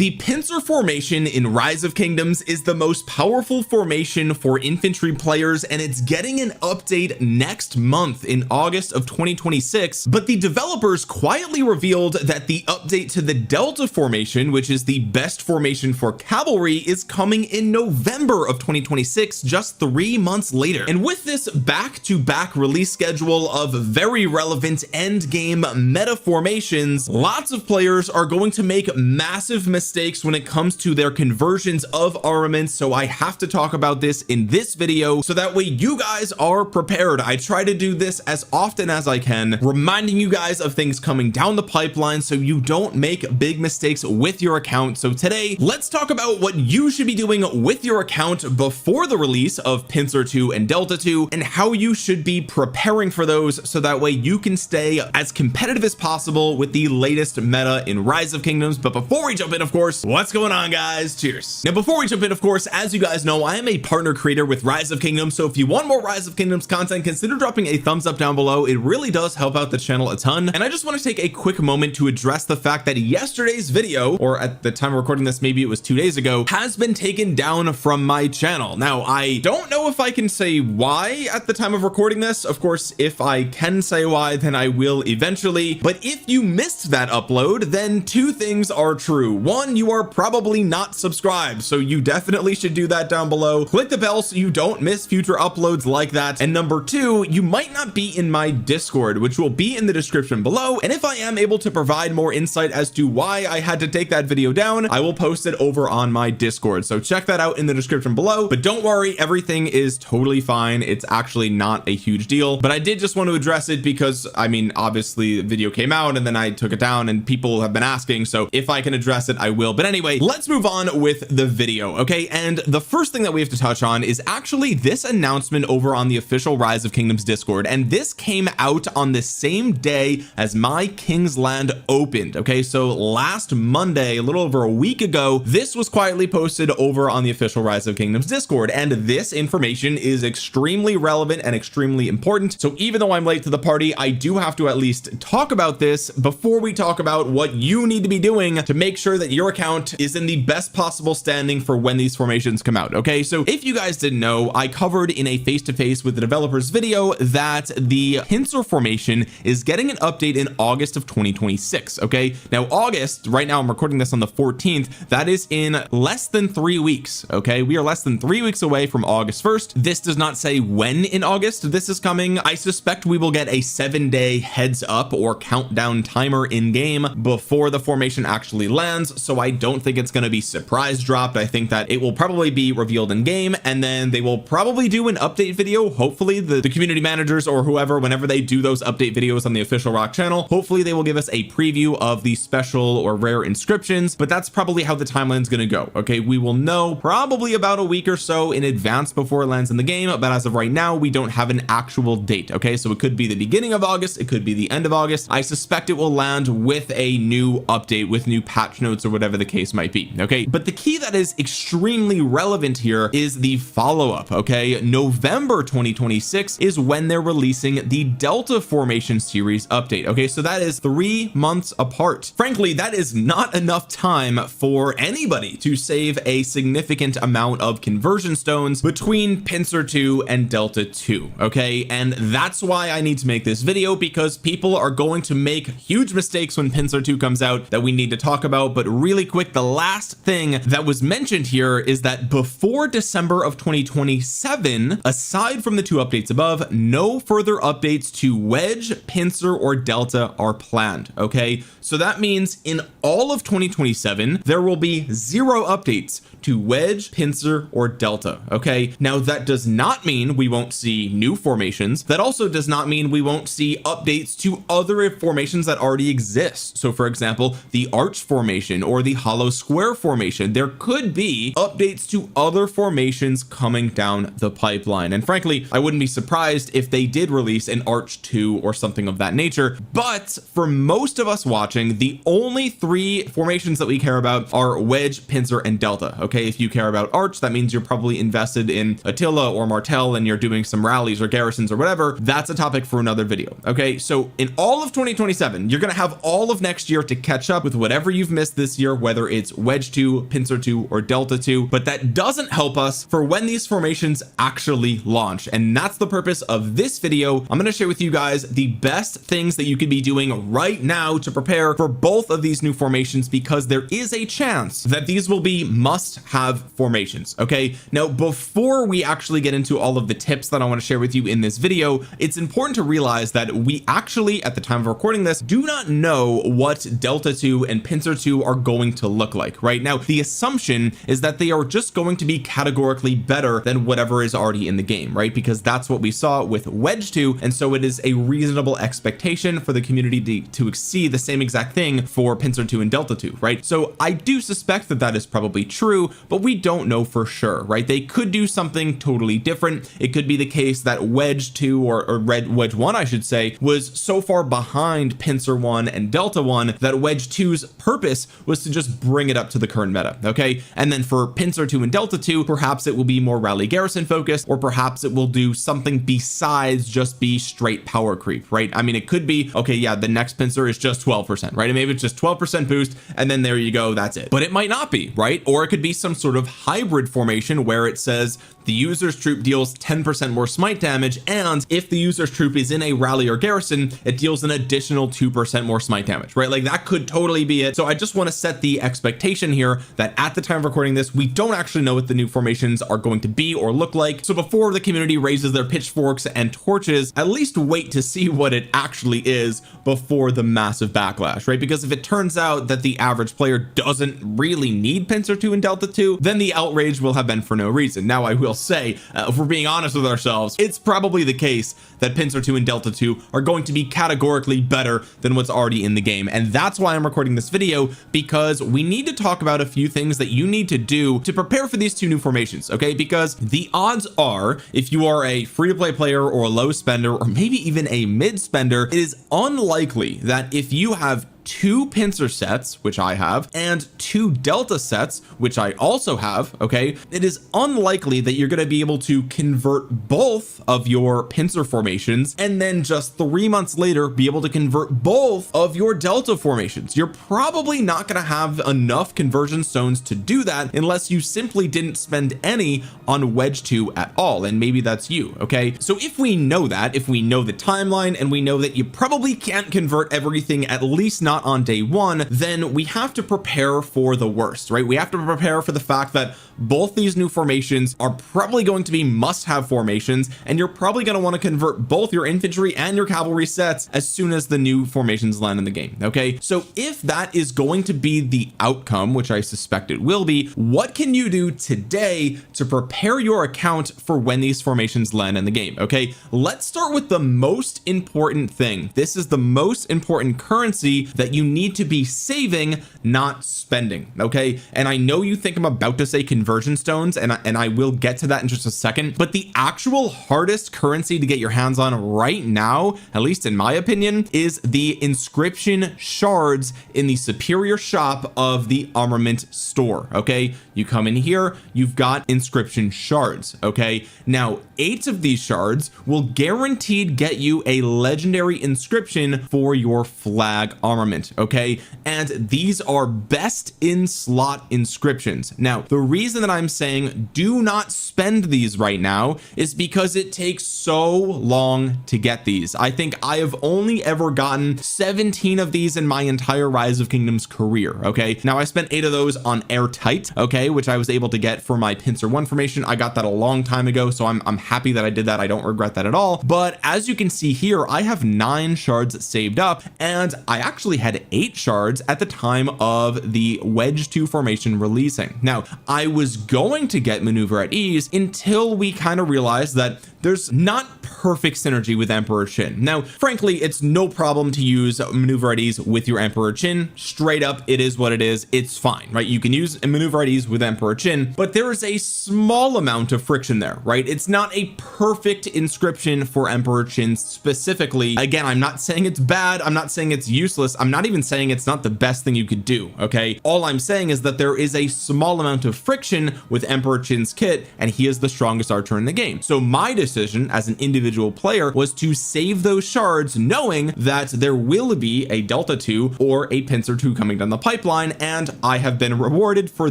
The Pincer formation in Rise of Kingdoms is the most powerful formation for infantry players, and it's getting an update next month in August of 2026. But the developers quietly revealed that the update to the Delta formation, which is the best formation for cavalry, is coming in November of 2026, just 3 months later. And with this back-to-back release schedule of very relevant end game meta formations, lots of players are going to make massive mistakes when it comes to their conversions of armaments. So I have to talk about this in this video so that way you guys are prepared. I try to do this as often as I can, reminding you guys of things coming down the pipeline so you don't make big mistakes with your account. So today let's talk about what you should be doing with your account before the release of Pincer 2 and Delta 2, and how you should be preparing for those so that way you can stay as competitive as possible with the latest meta in Rise of Kingdoms. But before we jump in, of course, what's going on, guys? Cheers. Now before we jump in, of course, as you guys know, I am a partner creator with Rise of Kingdoms, so if you want more Rise of Kingdoms content, consider dropping a thumbs up down below. It really does help out the channel a ton. And I just want to take a quick moment to address the fact that yesterday's video, or at the time of recording this, maybe it was 2 days ago, has been taken down from my channel. Now I don't know if I can say why at the time of recording this. Of course, if I can say why, then I will eventually. But if you missed that upload, then two things are true. One, you are probably not subscribed, so you definitely should do that down below. Click the bell so you don't miss future uploads like that. And number two, you might not be in my Discord, which will be in the description below. And if I am able to provide more insight as to why I had to take that video down, I will post it over on my Discord, so check that out in the description below. But don't worry, everything is totally fine. It's actually not a huge deal, but I did just want to address it because I mean, obviously the video came out and then I took it down and people have been asking, so if I can address it, I will. But anyway, let's move on with the video. Okay, and the first thing that we have to touch on is actually this announcement over on the official Rise of Kingdoms Discord, and this came out on the same day as my King's Land opened. Okay, so last Monday, a little over a week ago, this was quietly posted over on the official Rise of Kingdoms Discord, and this information is extremely relevant and extremely important. So even though I'm late to the party, I do have to at least talk about this before we talk about what you need to be doing to make sure that your account is in the best possible standing for when these formations come out. Okay, so if you guys didn't know, I covered in a face-to-face with the developers video that the Pincer formation is getting an update in August of 2026. Okay, now August, right now I'm recording this on the 14th, that is in less than 3 weeks. Okay, we are less than 3 weeks away from August 1st. This does not say when in August this is coming. I suspect we will get a 7-day heads up or countdown timer in game before the formation actually lands, so I don't think it's going to be surprise dropped. I think that it will probably be revealed in game, and then they will probably do an update video. Hopefully the community managers or whoever, whenever they do those update videos on the official Rock channel, hopefully they will give us a preview of the special or rare inscriptions. But that's probably how the timeline is going to go. Okay, we will know probably about a week or so in advance before it lands in the game, but as of right now we don't have an actual date. Okay, so it could be the beginning of August, it could be the end of August. I suspect it will land with a new update, with new patch notes or whatever the case might be. Okay, but the key that is extremely relevant here is the follow-up. Okay, November 2026 is when they're releasing the Delta formation series update. Okay, so that is 3 months apart. Frankly, that is not enough time for anybody to save a significant amount of conversion stones between Pincer 2 and Delta 2. Okay, and that's why I need to make this video, because people are going to make huge mistakes when Pincer 2 comes out that we need to talk about. But really quick, the last thing that was mentioned here is that before December of 2027, aside from the 2 updates above, no further updates to Wedge, Pincer, or Delta are planned. Okay, so that means in all of 2027 there will be 0 updates to Wedge, Pincer, or Delta. Okay, now that does not mean we won't see new formations. That also does not mean we won't see updates to other formations that already exist. So for example, the arch formation or the hollow square formation, there could be updates to other formations coming down the pipeline. And frankly, I wouldn't be surprised if they did release an arch 2 or something of that nature. But for most of us watching, the only 3 formations that we care about are Wedge, Pincer, and Delta. Okay, if you care about arch, that means you're probably invested in Attila or Martel and you're doing some rallies or garrisons or whatever. That's a topic for another video. Okay, so in all of 2027 you're going to have all of next year to catch up with whatever you've missed this year here, whether it's Wedge 2, Pincer 2, or Delta 2, but that doesn't help us for when these formations actually launch. And that's the purpose of this video. I'm going to share with you guys the best things that you could be doing right now to prepare for both of these new formations, because there is a chance that these will be must-have formations. Okay, now before we actually get into all of the tips that I want to share with you in this video, it's important to realize that we actually, at the time of recording this, do not know what Delta 2 and Pincer 2 are going to look like. Right now, the assumption is that they are just going to be categorically better than whatever is already in the game, right? Because that's what we saw with Wedge 2, and so it is a reasonable expectation for the community to exceed the same exact thing for Pincer 2 and Delta 2, right? So I do suspect that that is probably true, but we don't know for sure, right? They could do something totally different. It could be the case that Wedge 2 or Wedge 1, I should say, was so far behind Pincer 1 and Delta 1 that Wedge 2's purpose was to just bring it up to the current meta. Okay, and then for Pincer 2 and Delta 2, perhaps it will be more rally garrison focused, or perhaps it will do something besides just be straight power creep, right? I mean, it could be, okay, yeah, the next Pincer is just 12%, right? And maybe it's just 12% boost, and then there you go, that's it. But it might not be, right? Or it could be some sort of hybrid formation where it says the user's troop deals 10% more smite damage, and if the user's troop is in a rally or garrison, it deals an additional 2% more smite damage, right? Like that could totally be it. So I just want to set the expectation here that at the time of recording this, we don't actually know what the new formations are going to be or look like. So before the community raises their pitchforks and torches, at least wait to see what it actually is before the massive backlash, right? Because if it turns out that the average player doesn't really need Pincer 2 and Delta 2, then the outrage will have been for no reason. Now I will say, if we're being honest with ourselves, it's probably the case that Pincer 2 and Delta 2 are going to be categorically better than what's already in the game. And that's why I'm recording this video, because we need to talk about a few things that you need to do to prepare for these two new formations. Okay, because the odds are, if you are a free-to-play player or a low spender, or maybe even a mid spender, it is unlikely that if you have 2 Pincer sets, which I have, and 2 Delta sets, which I also have, okay, it is unlikely that you're going to be able to convert both of your Pincer formations and then just 3 months later be able to convert both of your Delta formations. You're probably not going to have enough conversion stones to do that unless you simply didn't spend any on Wedge 2 at all, and maybe that's you. Okay, so if we know that, if we know the timeline, and we know that you probably can't convert everything, at least not on day one, then we have to prepare for the worst, right? We have to prepare for the fact that both these new formations are probably going to be must-have formations, and you're probably going to want to convert both your infantry and your cavalry sets as soon as the new formations land in the game. Okay, so if that is going to be the outcome, which I suspect it will be, what can you do today to prepare your account for when these formations land in the game? Okay, let's start with the most important thing. This is the most important currency that you need to be saving, not spending. Okay, and I know you think I'm about to say conversion stones, and I will get to that in just a second, but the actual hardest currency to get your hands on right now, at least in my opinion, is the inscription shards in the superior shop of the armament store. Okay, you come in here, you've got inscription shards. Okay, now 8 of these shards will guaranteed get you a legendary inscription for your flag armament. Okay, and these are best in slot inscriptions. Now the reason that I'm saying do not spend these right now is because it takes so long to get these. I think I have only ever gotten 17 of these in my entire Rise of Kingdoms career. Okay, now I spent 8 of those on airtight, okay, which I was able to get for my Pincer 1 formation. I got that a long time ago, so I'm happy that I did that. I don't regret that at all. But as you can see here, I have 9 shards saved up, and I actually had 8 shards at the time of the Wedge 2 formation releasing. Now I was going to get maneuver at ease until we kind of realized that there's not perfect synergy with Emperor Qin. Now frankly, it's no problem to use maneuver at ease with your Emperor Qin. Straight up, it is what it is. It's fine, right? You can use maneuver at ease with Emperor Qin, but there is a small amount of friction there, right? It's not a perfect inscription for Emperor Qin specifically. Again, I'm not saying it's bad, I'm not saying it's useless, I'm not even saying it's not the best thing you could do. Okay, all I'm saying is that there is a small amount of friction with Emperor Qin's kit, and he is the strongest archer in the game. So my decision decision as an individual player was to save those shards, knowing that there will be a Delta 2 or a Pincer 2 coming down the pipeline, and I have been rewarded for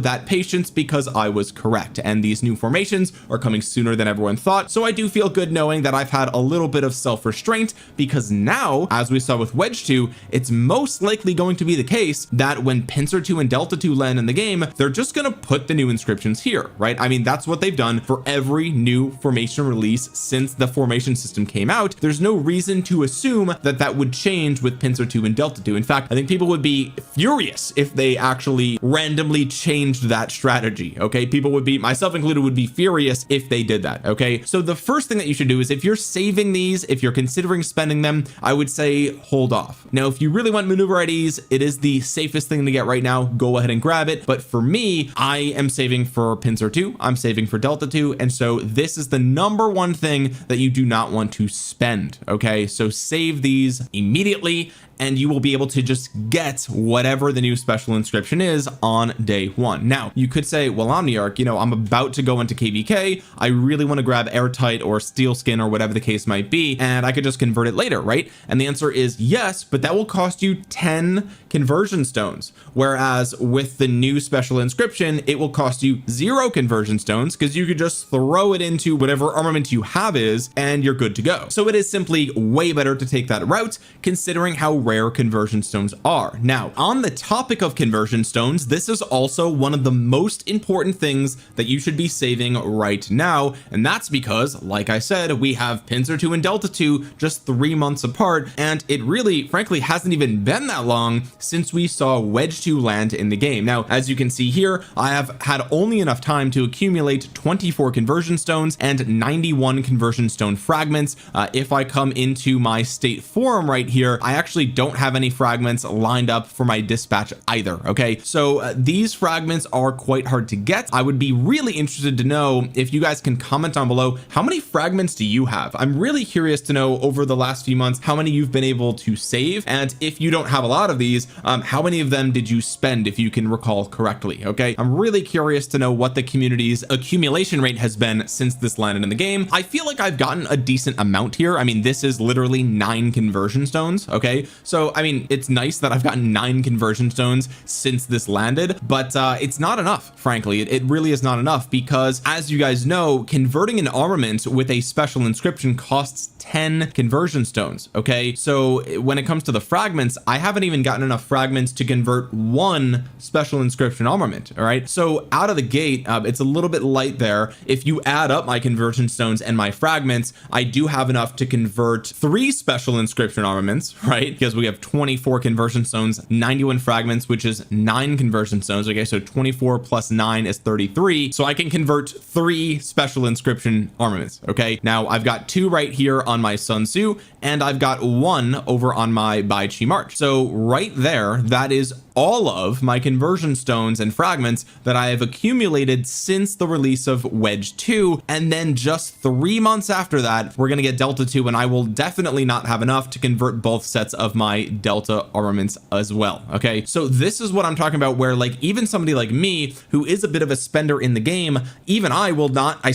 that patience because I was correct, and these new formations are coming sooner than everyone thought. So I do feel good knowing that I've had a little bit of self-restraint, because now, as we saw with Wedge 2, it's most likely going to be the case that when Pincer 2 and Delta 2 land in the game, they're just going to put the new inscriptions here, right? I mean, that's what they've done for every new formation release since the formation system came out. There's no reason to assume that that would change with Pincer 2 and Delta 2. In fact, I think people would be furious if they actually randomly changed that strategy. Okay, people would be, myself included, would be furious if they did that. Okay, so the first thing that you should do is, if you're saving these, if you're considering spending them, I would say hold off. Now, if you really want maneuver IDs, it is the safest thing to get right now. Go ahead and grab it. But for me, I am saving for Pincer 2, I'm saving for Delta 2, and so this is the number one thing that you do not want to spend. Okay, so save these immediately, and you will be able to just get whatever the new special inscription is on day one. Now, you could say, well, Omniarch, you know, I'm about to go into KVK, I really want to grab airtight or steel skin or whatever the case might be, and I could just convert it later, right? And the answer is yes, but that will cost you 10 conversion stones, whereas with the new special inscription, it will cost you 0 conversion stones, because you could just throw it into whatever armament you have is, and you're good to go. So it is simply way better to take that route, considering how rare conversion stones are. Now, on the topic of conversion stones, this is also one of the most important things that you should be saving right now, and that's because, like I said, we have Pincer 2 and Delta 2 just 3 months apart, and it really, frankly, hasn't even been that long since we saw Wedge 2 land in the game. Now, as you can see here, I have had only enough time to accumulate 24 conversion stones and 91 conversion stone fragments. If I come into my state forum right here, I actually don't have any fragments lined up for my dispatch either. Okay, so these fragments are quite hard to get. I would be really interested to know if you guys can comment down below, how many fragments do you have? I'm really curious to know over the last few months how many you've been able to save, and if you don't have a lot of these, how many of them did you spend, if you can recall correctly? Okay, I'm really curious to know what the community's accumulation rate has been since this landed in the game. I feel like I've gotten a decent amount here. I mean, this is literally 9 conversion stones. Okay, so I mean, it's nice that I've gotten 9 conversion stones since this landed, but it's not enough. Frankly, it really is not enough, because as you guys know, converting an armament with a special inscription costs 10 conversion stones. Okay, so when it comes to the fragments, I haven't even gotten enough fragments to convert 1 special inscription armament. All right, so out of the gate, it's a little bit light there. If you add up my conversion stones and my fragments, I do have enough to convert 3 special inscription armaments, right? Because we have 24 conversion stones, 91 fragments, which is 9 conversion stones. Okay, so 24 plus 9 is 33, so I can convert 3 special inscription armaments. Okay, now I've got 2 right here on my Sun Tzu, and I've got 1 over on my Bai Chi March. So right there, that is all of my conversion stones and fragments that I have accumulated since the release of Wedge 2, and then just 3 months after that, we're gonna get Delta 2, and I will definitely not have enough to convert both sets of my Delta armaments as well. Okay, so this is what I'm talking about, where like even somebody like me, who is a bit of a spender in the game, even I will not, I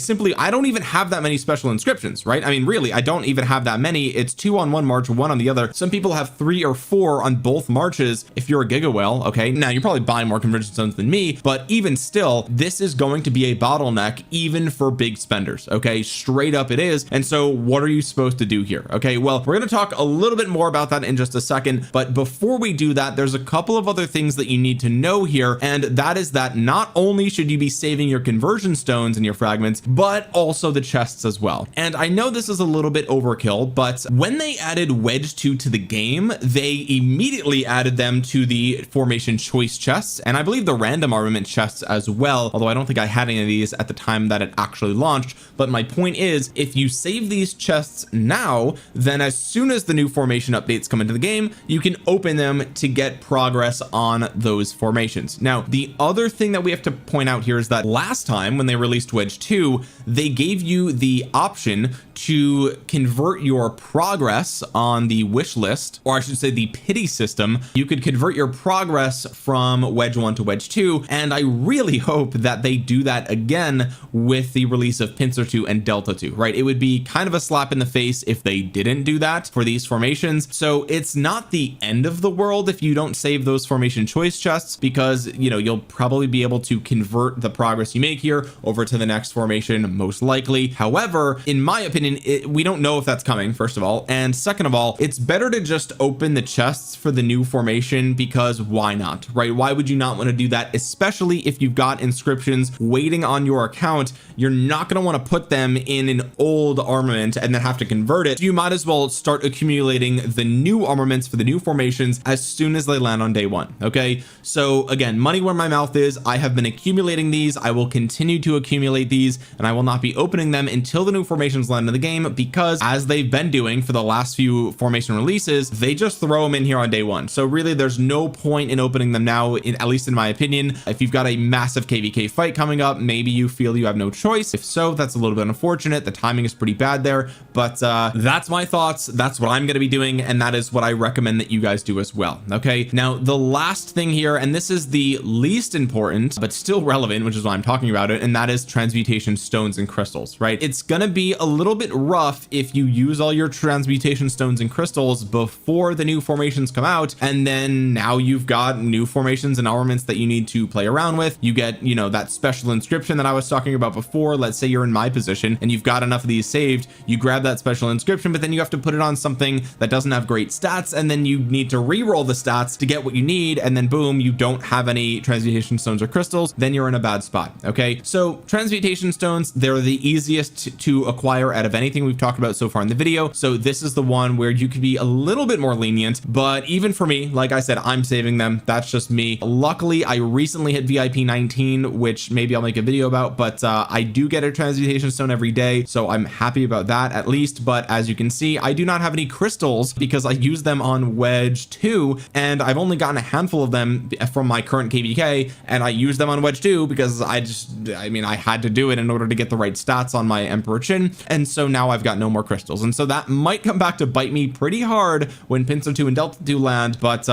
don't even have that many special inscriptions, right? I mean, really, I don't even have that many. It's 2 on one march, 1 on the other. Some people have 3 or 4 on both marches if you're a Giga Whale. Okay, now you're probably buying more conversion stones than me, but even still, this is going to be a bottleneck even for big spenders. Okay, straight up it is. And so what are you supposed to do here? Okay, well, we're going to talk a little bit more about that in just a second, but before we do that, there's a couple of other things that you need to know here, and that is that not only should you be saving your conversion stones and your fragments, but also the chests as well. And I know this is a little bit overkill, but when they added Wedge 2 to the game, they immediately added them to the formation choice chests, and I believe the random armament chests as well, although I don't think I had any of these at the time that it actually launched. But my point is, if you save these chests now, then as soon as the new formation updates come into the game, you can open them to get progress on those formations. Now, the other thing that we have to point out here is that last time when they released Wedge 2, they gave you the option to convert your progress on the wish list, or I should say the pity system. You could convert your progress progress from Wedge 1 to Wedge 2, and I really hope that they do that again with the release of Pincer 2 and Delta 2, right? It would be kind of a slap in the face if they didn't do that for these formations. So it's not the end of the world if you don't save those formation choice chests, because you know you'll probably be able to convert the progress you make here over to the next formation most likely. However, in my opinion, we don't know if that's coming, first of all, and second of all, it's better to just open the chests for the new formation, because why not, right? Why would you not want to do that, especially if you've got inscriptions waiting on your account? You're not going to want to put them in an old armament and then have to convert it. You might as well start accumulating the new armaments for the new formations as soon as they land on day one. Okay, so again, money where my mouth is. I have been accumulating these. I will continue to accumulate these, and I will not be opening them until the new formations land in the game, because as they've been doing for the last few formation releases, they just throw them in here on day one. So really there's no point in opening them now, at least in my opinion. If you've got a massive kvk fight coming up, maybe you feel you have no choice. If so, that's a little bit unfortunate. The timing is pretty bad there, but that's my thoughts. That's what I'm going to be doing, and that is what I recommend that you guys do as well. Okay, now the last thing here, and this is the least important but still relevant, which is why I'm talking about it, and that is transmutation stones and crystals, right? It's gonna be a little bit rough if you use all your transmutation stones and crystals before the new formations come out, and then now you've got new formations and armaments that you need to play around with. You get, you know, that special inscription that I was talking about before. Let's say you're in my position and you've got enough of these saved, you grab that special inscription, but then you have to put it on something that doesn't have great stats, and then you need to re-roll the stats to get what you need, and then boom, you don't have any transmutation stones or crystals. Then you're in a bad spot. Okay, so transmutation stones, they're the easiest to acquire out of anything we've talked about so far in the video. So this is the one where you could be a little bit more lenient, but even for me, like I said, I'm saving them. That's just me. Luckily, I recently hit VIP 19, which maybe I'll make a video about, but I do get a transmutation stone every day, so I'm happy about that at least. But as you can see, I do not have any crystals because I use them on Wedge 2, and I've only gotten a handful of them from my current kvk, and I use them on Wedge 2 because I mean I had to do it in order to get the right stats on my Emperor Chin, and so now I've got no more crystals, and so that might come back to bite me pretty hard when Pincer 2 and Delta 2 land. But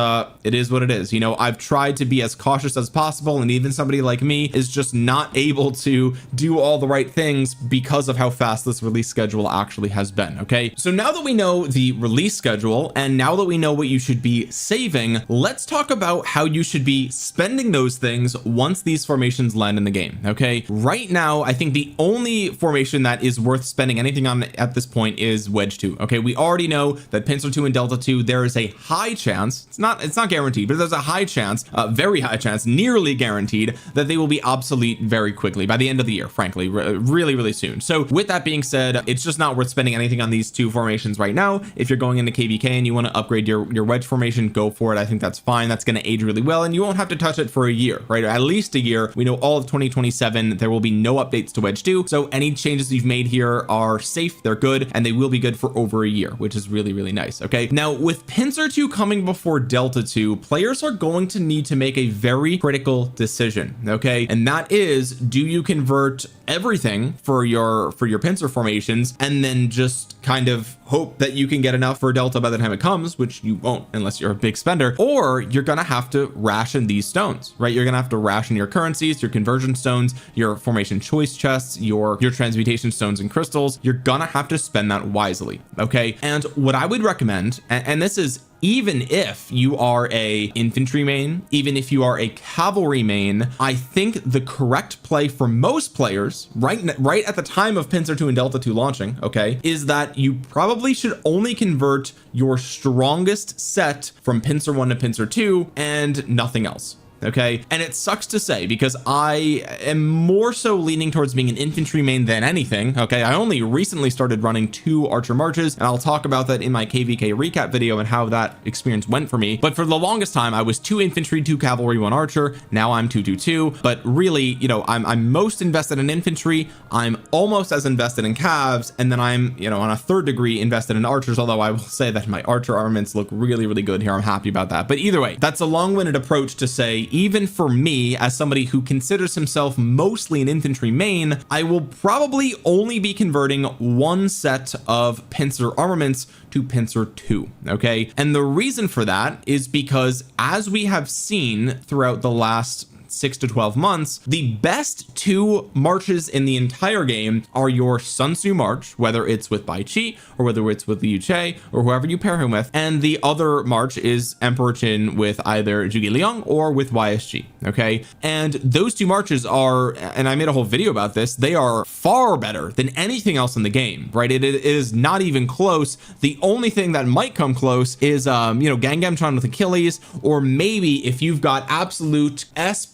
it is what it is. You know, I've tried to be as cautious as possible, and even somebody like me is just not able to do all the right things because of how fast this release schedule actually has been. Okay, so now that we know the release schedule, and now that we know what you should be saving, let's talk about how you should be spending those things once these formations land in the game. Okay, right now I think the only formation that is worth spending anything on at this point is Wedge 2. Okay, we already know that Pincer 2 and Delta 2, there is a high chance, it's not guaranteed, but there's a high chance, very high chance, nearly guaranteed, that they will be obsolete very quickly by the end of the year, frankly, really soon. So with that being said, it's just not worth spending anything on these two formations right now. If you're going into kvk and you want to upgrade your Wedge formation, go for it. I think that's fine. That's going to age really well, and you won't have to touch it for a year, right? At least a year. We know all of 2027 there will be no updates to Wedge 2, so any changes you've made here are safe, they're good, and they will be good for over a year, which is really nice. Okay, now with Pincer 2 coming before Delta 2, players are going to need to make a very critical decision. Okay, and that is, do you convert everything for your Pincer formations and then just kind of hope that you can get enough for Delta by the time it comes, which you won't unless you're a big spender, or you're gonna have to ration these stones, right? You're gonna have to ration your currencies, your conversion stones, your formation choice chests, your transmutation stones and crystals. You're gonna have to spend that wisely. Okay, and what I would recommend, and this is even if you are a infantry main, even if you are a cavalry main, I think the correct play for most players right at the time of Pincer 2 and Delta 2 launching, okay, is that you probably should only convert your strongest set from Pincer 1 to Pincer 2 and nothing else. Okay, and it sucks to say because I am more so leaning towards being an infantry main than anything. Okay, I only recently started running 2 archer marches, and I'll talk about that in my kvk recap video and how that experience went for me. But for the longest time I was 2 infantry, 2 cavalry, 1 archer. Now I'm 2-2-2, but really, you know, I'm most invested in infantry, I'm almost as invested in cavs, and then I'm, you know, on a 3rd degree invested in archers, although I will say that my archer armaments look really good here. I'm happy about that. But either way, that's a long-winded approach to say, even for me, as somebody who considers himself mostly an infantry main, I will probably only be converting one set of Pincer armaments to Pincer 2. Okay, and the reason for that is because, as we have seen throughout the last 6 to 12 months, the best two marches in the entire game are your Sun Tzu march, whether it's with Bai Qi or whether it's with Liu Che or whoever you pair him with, and the other march is Emperor Qin with either Zhuge Liang or with YSG. Okay, and those two marches are, and I made a whole video about this, they are far better than anything else in the game, right? It is not even close. The only thing that might come close is Gangamtron with Achilles, or maybe if you've got absolute S++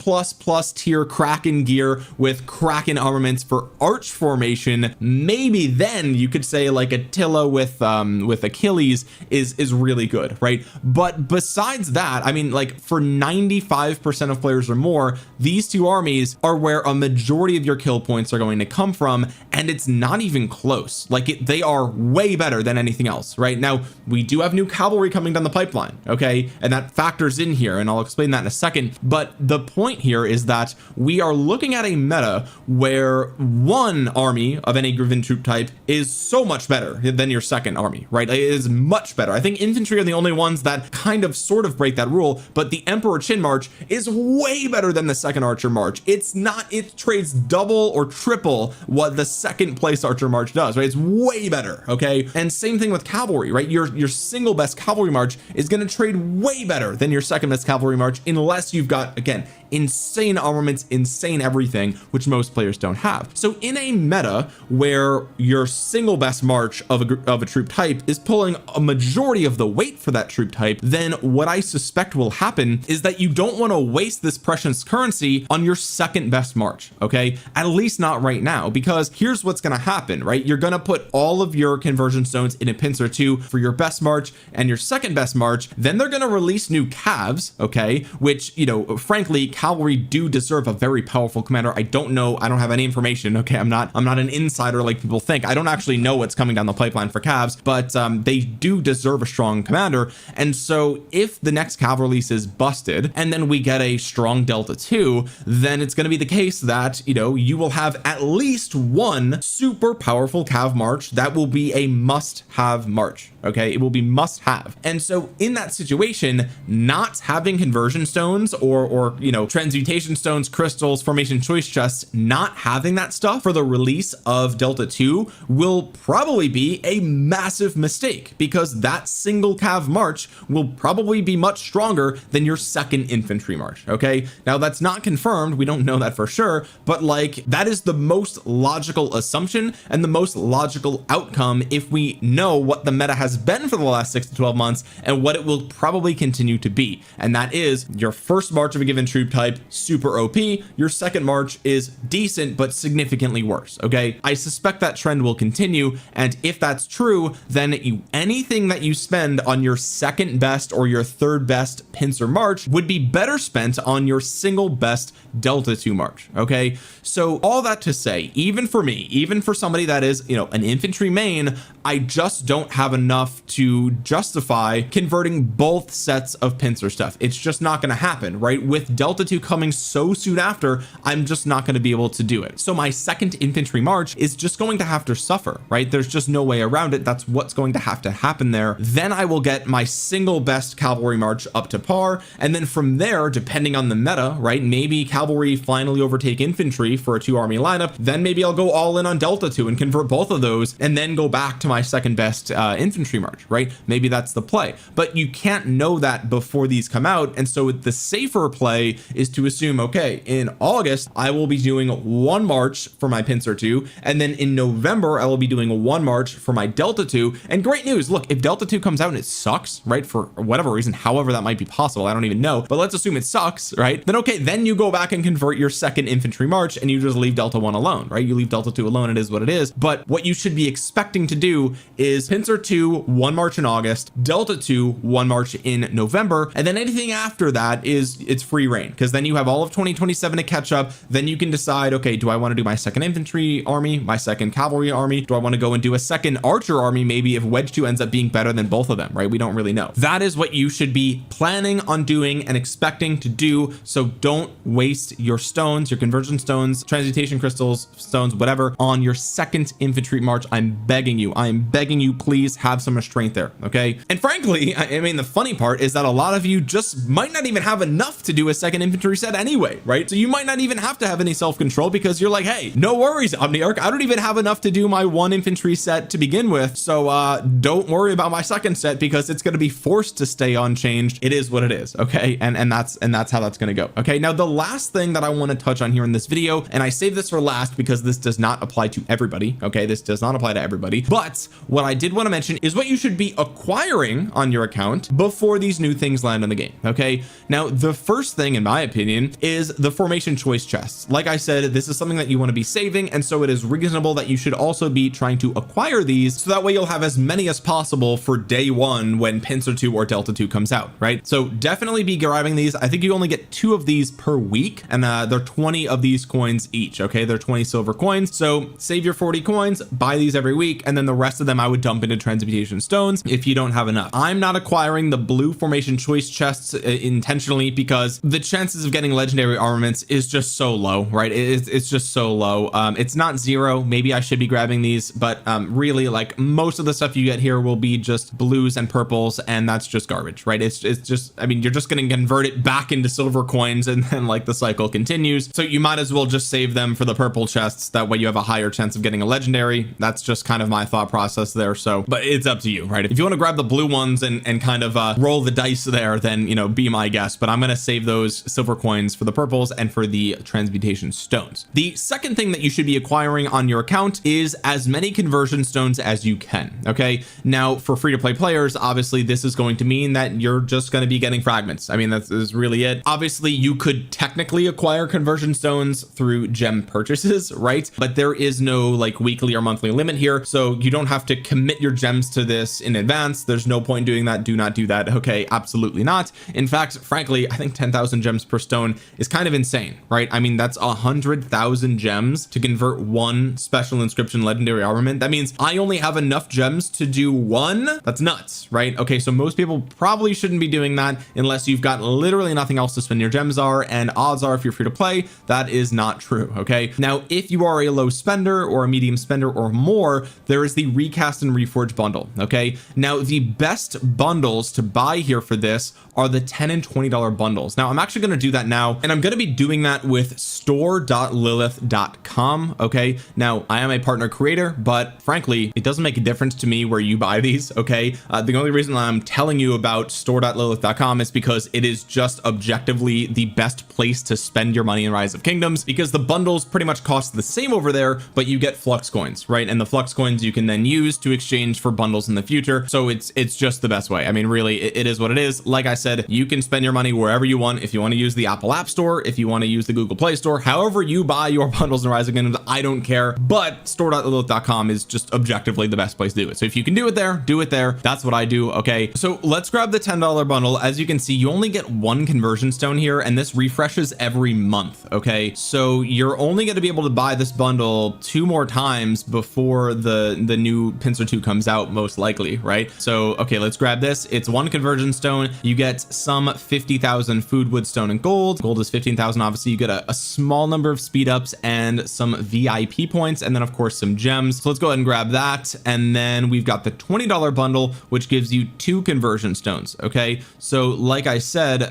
tier Kraken gear with Kraken armaments for arch formation, maybe then you could say like Attila with Achilles is really good, right? But besides that, I mean, like, for 95% of players or more, these two armies are where a majority of your kill points are going to come from, and it's not even close. Like, they are way better than anything else. Right now, we do have new cavalry coming down the pipeline, okay, and that factors in here, and I'll explain that in a second. But the point here is that we are looking at a meta where one army of any given troop type is so much better than your second army, right? It is much better. I think infantry are the only ones that kind of sort of break that rule, but the Emperor Qin march is way better than the second archer march. It's not, it trades double or triple what the second place archer march does, right? It's way better. Okay, and same thing with cavalry, right? Your single best cavalry march is going to trade way better than your second best cavalry march, unless you've got, again, insane armaments, insane everything, which most players don't have. So in a meta where your single best march of a troop type is pulling a majority of the weight for that troop type, then what I suspect will happen is that you don't want to waste this precious currency on your second best march. Okay, at least not right now, because here's what's going to happen, right? You're going to put all of your conversion stones in a Pincer 2 for your best march and your second best march. Then they're going to release new calves, okay, which, frankly, cavalry do deserve a very powerful commander. I don't know, I don't have any information. Okay, I'm not an insider like people think. I don't actually know what's coming down the pipeline for calves, but they do deserve a strong commander. And so if the next cav release is busted and then we get a strong Delta 2, then it's going to be the case that you will have at least one super powerful cav march that will be a must-have march. Okay, it will be must-have. And so in that situation, not having conversion stones or transmutation stones, crystals, formation choice chests, not having that stuff for the release of Delta 2 will probably be a massive mistake, because that single cav march will probably be much stronger than your second infantry march. Okay, now that's not confirmed, we don't know that for sure, but like, that is the most logical assumption and the most logical outcome if we know what the meta has been for the last 6 to 12 months and what it will probably continue to be. And that is your first march of a given troop type, super OP. Your second march is decent but significantly worse. Okay, I suspect that trend will continue, and if that's true, then anything that you spend on your second best or your third best Pincer march would be better spent on your single best Delta 2 march. Okay, so all that to say, even for me, even for somebody that is an infantry main, I just don't have enough to justify converting both sets of Pincer stuff. It's just not going to happen, right? With Delta 2 coming so soon after, I'm just not going to be able to do it. So my second infantry march is just going to have to suffer, right? There's just no way around it. That's what's going to happen there. Then I will get my single best cavalry march up to par, and then from there, depending on the meta, right, maybe cavalry finally overtake infantry for a 2-army lineup, then maybe I'll go all in on Delta 2 and convert both of those, and then go back to my second best infantry march, right? Maybe that's the play, but you can't know that before these come out. And so the safer play is to assume, okay, in August I will be doing one march for my Pincer 2, and then in November I will be doing one march for my Delta 2. And great news, look, if Delta 2 comes out and it sucks, right, for whatever reason, however that might be possible, I don't even know, but let's assume it sucks, right? Then okay, then you go back and convert your second infantry march and you just leave Delta 1 alone, right? You leave Delta 2 alone, it is what it is. But what you should be expecting to do is Pincer 2 2 1 March in August, Delta 2 1 March in November, and then anything after that is it's free reign, because then you have all of 2027 to catch up. Then you can decide, okay, do I want to do my second infantry army, my second cavalry army? Do I want to go and do a second archer army maybe if Wedge 2 ends up being better than both of them, right? We don't really know. That is what you should be planning on doing and expecting to do. So don't waste your stones, your conversion stones, transmutation crystals, stones, whatever, on your second infantry march. I'm begging you, please have some restraint there. Okay. And frankly, I mean, the funny part is that a lot of you just might not even have enough to do a second infantry set anyway, right? So you might not even have to have any self-control, because you're like, hey, no worries, Omniarch, I don't even have enough to do my one infantry set to begin with, so don't worry about my second set, because it's going to be forced to stay unchanged. It is what it is. Okay. And that's how that's going to go. Okay. Now the last thing that I want to touch on here in this video, and I save this for last because this does not apply to everybody. Okay. This does not apply to everybody, but what I did want to mention is what you should be acquiring on your account before these new things land in the game. Okay. Now the first thing, in my opinion, is the formation choice chests. Like I said, this is something that you want to be saving, and so it is reasonable that you should also be trying to acquire these, so that way you'll have as many as possible for day one when Pincer 2 or Delta 2 comes out, right? So definitely be grabbing these. I think you only get 2 of these per week, and they're 20 of these coins each. Okay, they're 20 silver coins, so save your 40 coins, buy these every week, and then the rest of them I would dump into transmutation stones if you don't have enough. I'm not acquiring the blue formation choice chests intentionally, because the chances of getting legendary armaments is just so low, right? It's just so low. It's not zero. Maybe I should be grabbing these, but really, like, most of the stuff you get here will be just blues and purples, and that's just garbage, right? It's just, I mean, you're just going to convert it back into silver coins, and then like the cycle continues. So you might as well just save them for the purple chests. That way you have a higher chance of getting a legendary. That's just kind of my thought process there. So, but it's up to you, right? If you want to grab the blue ones and kind of roll the dice there, then, you know, be my guest, but I'm going to save those silver coins for the purples and for the transmutation stones. The second thing that you should be acquiring on your account is as many conversion stones as you can. Okay. Now for free to play players, obviously this is going to mean that you're just going to be getting fragments. I mean, that's really it. Obviously you could technically acquire conversion stones through gem purchases, right? But there is no like weekly or monthly limit here. So you don't have to commit your gems to this in advance. There's no point in doing that. Do not do that. Okay. Absolutely not. In fact, frankly, I think 10,000 gems per stone is kind of insane, right? I mean, that's 100,000 gems to convert one special inscription legendary armament. That means I only have enough gems to do one. That's nuts, right? Okay. So most people probably shouldn't be doing that unless you've got literally nothing else to spend your gems are, and odds are if you're free to play, that is not true. Okay. Now, if you are a low spender or a medium spender or more, there is the recast and reforge bundle. Okay. Now the best bundles to buy here for this are the $10 and $20 bundles. Now I'm actually going to do that now, and I'm going to be doing that with store.lilith.com. Okay. Now I am a partner creator, but frankly, it doesn't make a difference to me where you buy these. Okay. The only reason I'm telling you about store.lilith.com is because it is just objectively the best place to spend your money in Rise of Kingdoms, because the bundles pretty much cost the same over there, but you get flux coins, right? And the flux coins you can then use to exchange for bundles in the future. So it's just the best way. I mean, really, it is what it is. Like I said, you can spend your money wherever you want. If you want to use the Apple App Store, if you want to use the Google Play Store, however you buy your bundles in Rise of Kingdoms, I don't care. But store.lilith.com is just objectively the best place to do it. So if you can do it there, do it there. That's what I do. Okay. So let's grab the $10 bundle. As you can see, you only get one conversion stone here, and this refreshes every month. Okay. So you're only going to be able to buy this bundle 2 more times before the new Pincer 2 comes out, most likely, right? So, okay, let's grab this. It's 1 conversion stone. You get some 50,000 food, wood, stone, and gold. Gold is 15,000. Obviously you get a small number of speed ups and some VIP points, and then of course some gems. So let's go ahead and grab that. And then we've got the $20 bundle, which gives you 2 conversion stones. Okay. So like I said,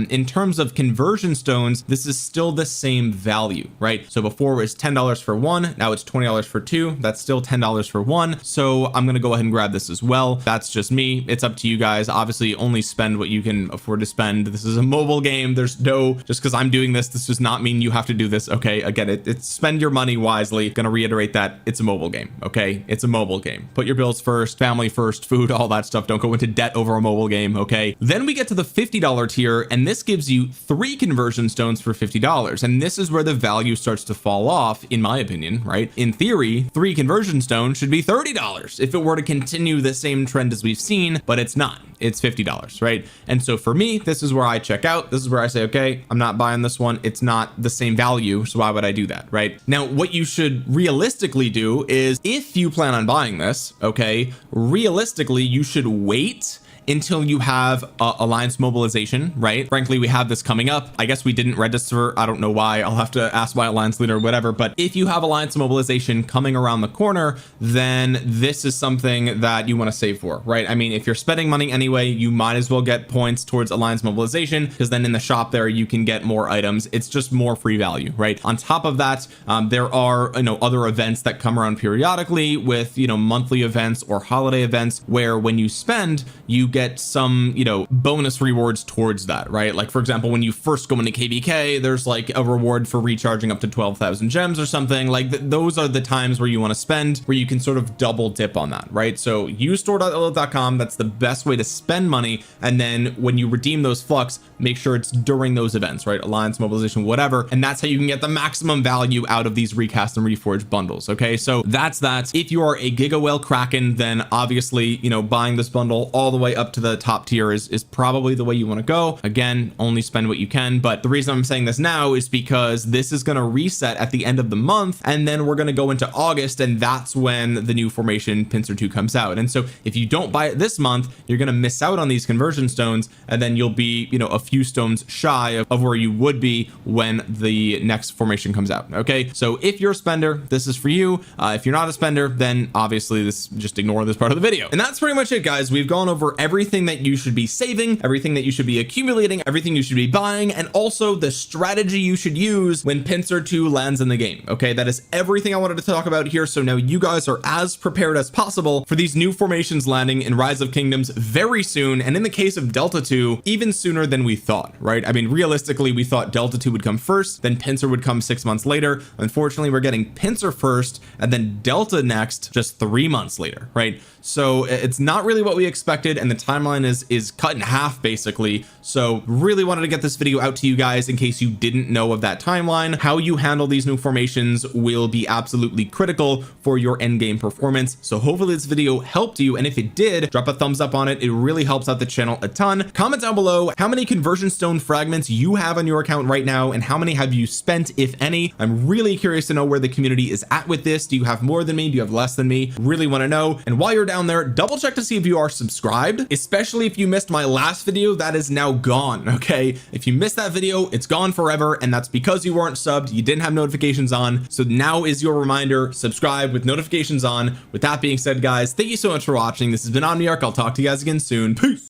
in terms of conversion stones, this is still the same value, right? So before it was $10 for 1, now it's $20 for 2. That's still $10 for 1. So I'm going to go ahead and grab this as well. That's just me. It's up to you guys. Obviously only spend what you can afford to spend. This is a mobile game. There's no, just because I'm doing this does not mean you have to do this. Okay. Again, it's spend your money wisely. Gonna reiterate that it's a mobile game. Okay. It's a mobile game. Put your bills first, family first, food, all that stuff. Don't go into debt over a mobile game. Okay. Then we get to the $50 tier, and this gives you 3 conversion stones for $50. And this is where the value starts to fall off, in my opinion, right? In theory, 3 conversion stones should be $30 if it were to continue continue the same trend as we've seen, but it's not. It's $50, right? And so for me, this is where I check out. This is where I say, okay, I'm not buying this one. It's not the same value, so why would I do that, right? Now, what you should realistically do is, if you plan on buying this, okay, realistically, you should wait until you have alliance mobilization, right? Frankly, we have this coming up. I guess we didn't register. I don't know why. I'll have to ask my alliance leader or whatever. But if you have alliance mobilization coming around the corner, then this is something that you want to save for, right? I mean, if you're spending money anyway, you might as well get points towards alliance mobilization, because then in the shop there, you can get more items. It's just more free value, right? On top of that, there are, other events that come around periodically with, monthly events or holiday events, where when you spend, you get some bonus rewards towards that, right? Like, for example, when you first go into KVK, there's like a reward for recharging up to 12,000 gems or something. Like those are the times where you want to spend, where you can sort of double dip on that, right? So use store.elo.com. That's the best way to spend money. And then when you redeem those flux, make sure it's during those events, right? Alliance mobilization, whatever. And that's how you can get the maximum value out of these recast and reforged bundles. Okay, so that's that. If you are a Giga Whale Kraken, then obviously buying this bundle all the way up to the top tier is probably the way you want to go. Again, only spend what you can. But the reason I'm saying this now is because this is going to reset at the end of the month, and then we're going to go into August, and that's when the new formation Pincer 2 comes out. And so if you don't buy it this month, you're going to miss out on these conversion stones, and then you'll be a few stones shy of where you would be when the next formation comes out. Okay, so if you're a spender, this is for you. If you're not a spender, then obviously just ignore this part of the video. And that's pretty much it, guys. We've gone over everything that you should be saving, everything that you should be accumulating, everything you should be buying, and also the strategy you should use when Pincer 2 lands in the game. Okay, that is everything I wanted to talk about here. So now you guys are as prepared as possible for these new formations landing in Rise of Kingdoms very soon, and in the case of Delta 2, even sooner than we thought, right? I mean, realistically, we thought Delta 2 would come first, then Pincer would come 6 months later. Unfortunately, we're getting Pincer first and then Delta next just 3 months later, right? So it's not really what we expected, and the timeline is cut in half basically. So really wanted to get this video out to you guys in case you didn't know of that timeline. How you handle these new formations will be absolutely critical for your end game performance. So hopefully this video helped you, and if it did, drop a thumbs up on it. It really helps out the channel a ton. Comment down below how many conversion stone fragments you have on your account right now, and how many have you spent, if any. I'm really curious to know where the community is at with this. Do you have more than me? Do you have less than me? Really want to know. And while you're down there, double check to see if you are subscribed, especially if you missed my last video. That is now gone. Okay, if you missed that video, it's gone forever, and that's because you weren't subbed. You didn't have notifications on. So now is your reminder: subscribe with notifications on. With that being said, guys, thank you so much for watching. This has been Omniarch. I'll talk to you guys again soon. Peace.